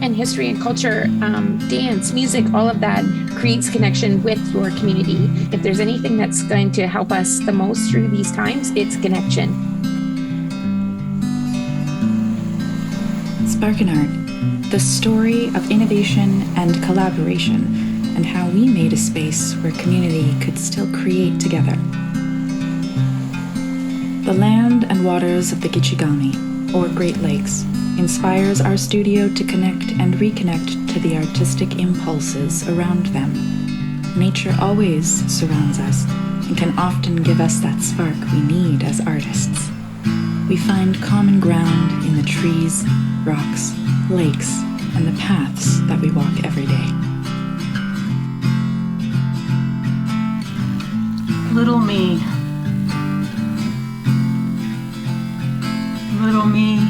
and history and culture, dance, music, all of that creates connection with your community. If there's anything that's going to help us the most through these times, it's connection. Sparkin Art, the story of innovation and collaboration, and how we made a space where community could still create together. The land and waters of the Gichigami, or Great Lakes, inspires our studio to connect and reconnect to the artistic impulses around them. Nature always surrounds us and can often give us that spark we need as artists. We find common ground in the trees, rocks, lakes, and the paths that we walk every day. Little me. Little me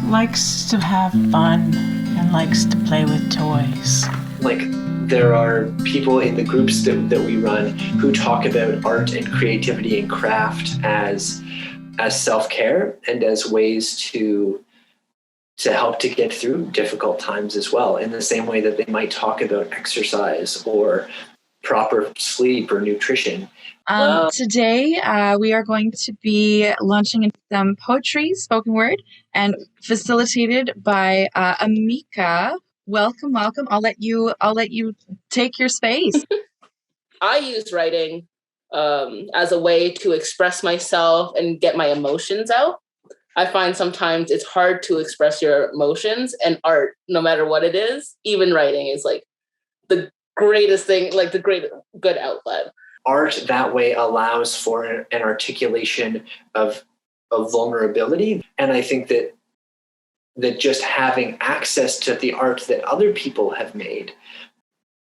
likes to have fun and likes to play with toys. Like, there are people in the groups that we run who talk about art and creativity and craft as self-care and as ways to help to get through difficult times as well, in the same way that they might talk about exercise or proper sleep or nutrition. Today, we are going to be launching some poetry, spoken word, and facilitated by Amika. Welcome. I'll let you take your space. I use writing as a way to express myself and get my emotions out. I find sometimes it's hard to express your emotions, and art, no matter what it is, even writing is like the greatest thing, like the great good outlet. Art that way allows for an articulation of vulnerability. And I think that just having access to the art that other people have made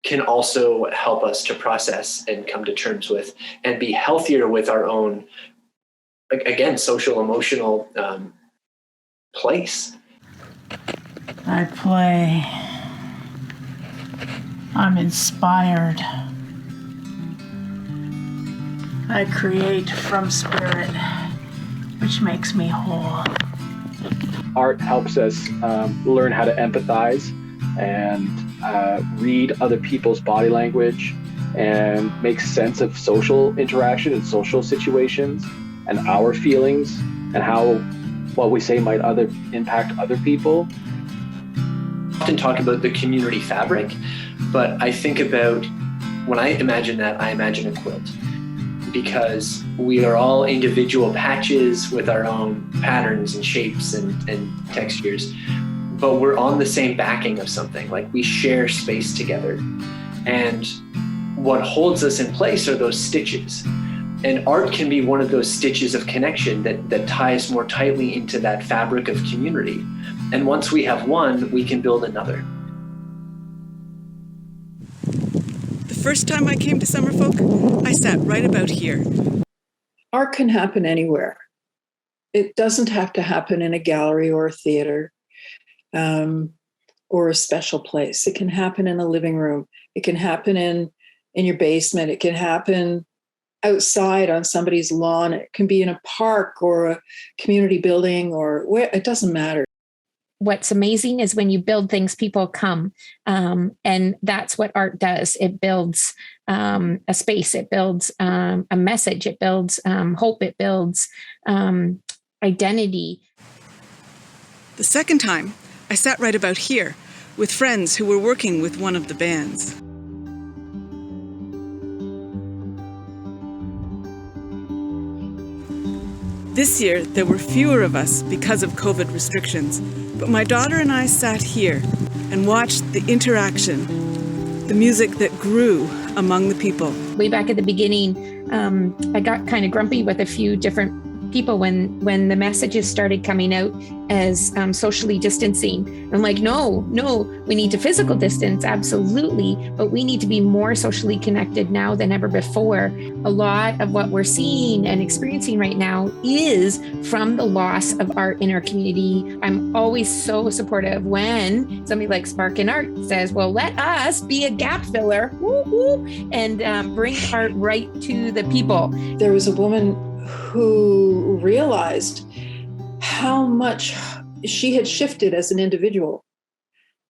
can also help us to process and come to terms with and be healthier with our own, again, social, emotional place. I play. I'm inspired. I create from spirit, which makes me whole. Art helps us learn how to empathize and read other people's body language and make sense of social interaction and social situations and our feelings and how what we say might impact other people. I often talk about the community fabric, but I think about, when I imagine that, I imagine a quilt. Because we are all individual patches with our own patterns and shapes and textures, but we're on the same backing of something. Like, we share space together. And what holds us in place are those stitches. And art can be one of those stitches of connection that ties more tightly into that fabric of community. And once we have one, we can build another. The first time I came to Summerfolk, I sat right about here. Art can happen anywhere. It doesn't have to happen in a gallery or a theater or a special place. It can happen in a living room. It can happen in your basement. It can happen outside on somebody's lawn. It can be in a park or a community building or where, it doesn't matter. What's amazing is when you build things, people come. And that's what art does. It builds a space. It builds a message. It builds hope. It builds identity. The second time, I sat right about here with friends who were working with one of the bands. This year, there were fewer of us because of COVID restrictions, but my daughter and I sat here and watched the interaction, the music that grew among the people. Way back at the beginning, I got kind of grumpy with a few different people when the messages started coming out as socially distancing. I'm like, no, we need to physical distance, absolutely, but we need to be more socially connected now than ever before. A lot of what we're seeing and experiencing right now is from the loss of art in our community. I'm always so supportive when somebody like Sparkin Art says, well, let us be a gap filler, and bring art right to the people. There was a woman who realized how much she had shifted as an individual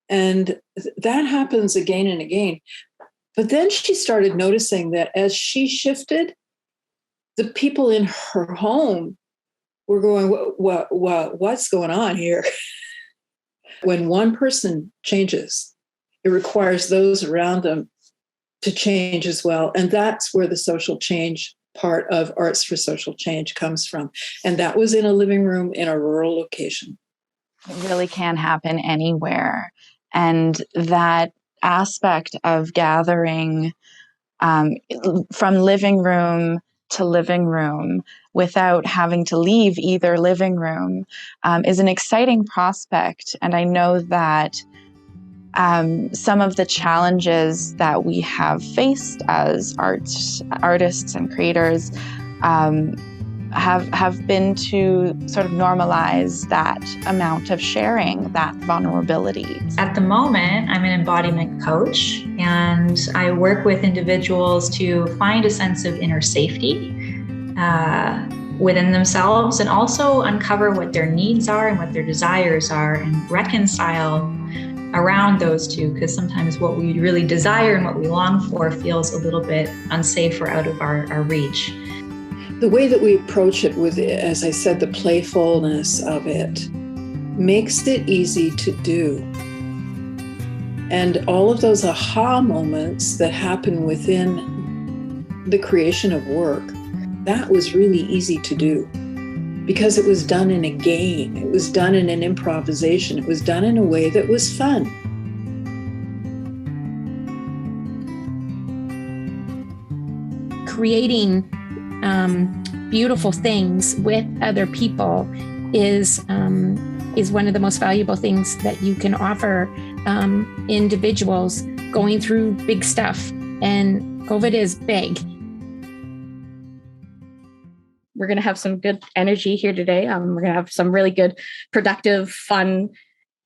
And that happens again and again. But then she started noticing that as she shifted, the people in her home were going, what's going on here? When one person changes, it requires those around them to change as well. And that's where the social change part of Arts for Social Change comes from. And that was in a living room in a rural location. It really can happen anywhere. And that aspect of gathering from living room to living room without having to leave either living room is an exciting prospect. And I know that some of the challenges that we have faced as artists and creators have been to sort of normalize that amount of sharing, that vulnerability. At the moment, I'm an embodiment coach, and I work with individuals to find a sense of inner safety within themselves, and also uncover what their needs are and what their desires are, and reconcile around those two, because sometimes what we really desire and what we long for feels a little bit unsafe or out of our reach. The way that we approach it with, as I said, the playfulness of it makes it easy to do. And all of those aha moments that happen within the creation of work, that was really easy to do because it was done in a game. It was done in an improvisation. It was done in a way that was fun. Creating beautiful things with other people is one of the most valuable things that you can offer individuals going through big stuff. And COVID is big. We're going to have some good energy here today. We're going to have some really good, productive, fun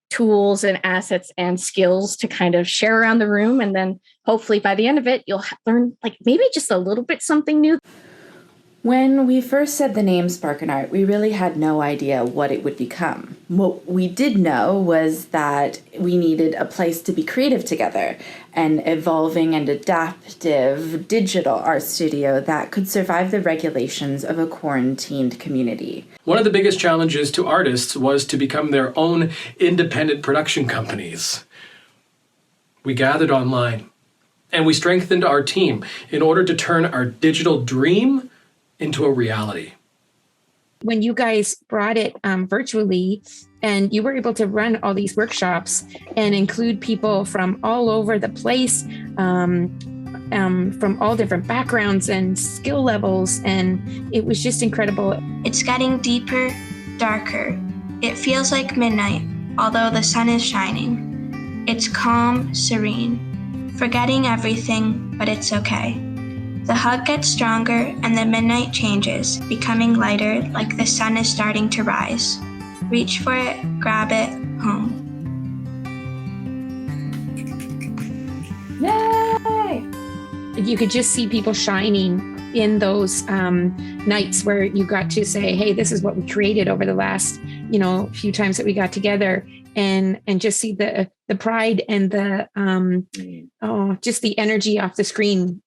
tools and assets and skills to kind of share around the room. And then hopefully by the end of it, you'll learn like maybe just a little bit something new. When we first said the name Sparkin Art, we really had no idea what it would become. What we did know was that we needed a place to be creative together, an evolving and adaptive digital art studio that could survive the regulations of a quarantined community. One of the biggest challenges to artists was to become their own independent production companies. We gathered online, and we strengthened our team in order to turn our digital dream into a reality. When you guys brought it virtually and you were able to run all these workshops and include people from all over the place, from all different backgrounds and skill levels, and it was just incredible. It's getting deeper, darker. It feels like midnight, although the sun is shining. It's calm, serene, forgetting everything, but it's okay. The hug gets stronger and the midnight changes, becoming lighter like the sun is starting to rise. Reach for it, grab it, home. Yay! You could just see people shining in those nights where you got to say, hey, this is what we created over the last, few times that we got together, and just see the pride and the just the energy off the screen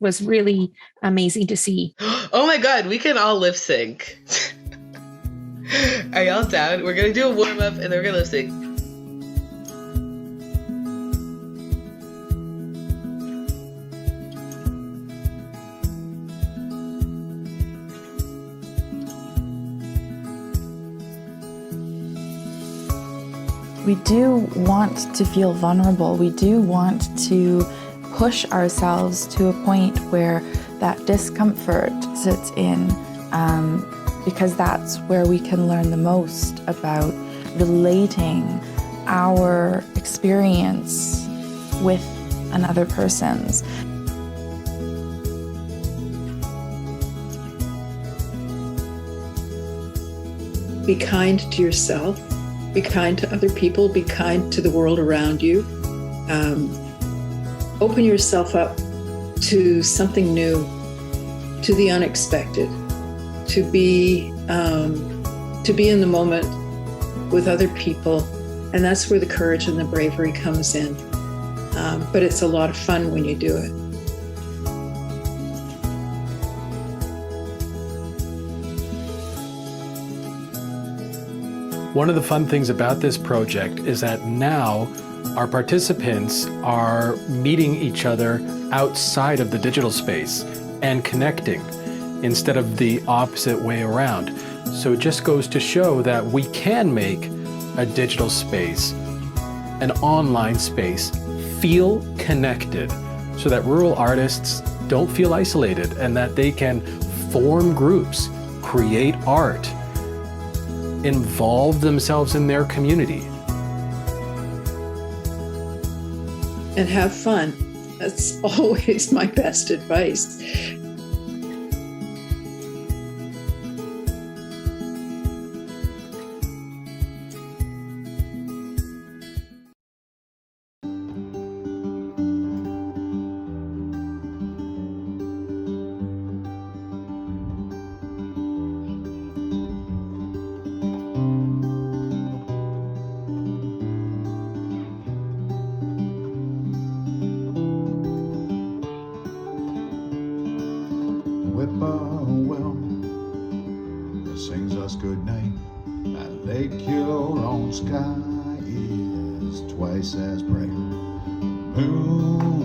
was really amazing to see. Oh my God, we can all lip sync. Are y'all down? We're gonna do a warm up and then we're gonna lip sync. We do want to feel vulnerable. We do want to push ourselves to a point where that discomfort sits in, because that's where we can learn the most about relating our experience with another person's. Be kind to yourself, be kind to other people, be kind to the world around you. Open yourself up to something new, to the unexpected, to be in the moment with other people And that's where the courage and the bravery comes in. But it's a lot of fun when you do it. One of the fun things about this project is that now our participants are meeting each other outside of the digital space and connecting instead of the opposite way around. So it just goes to show that we can make a digital space, an online space, feel connected so that rural artists don't feel isolated and that they can form groups, create art, involve themselves in their community. And have fun. That's always my best advice. Whippoorwill that sings us good night. That Lake Huron sky is twice as bright. Moon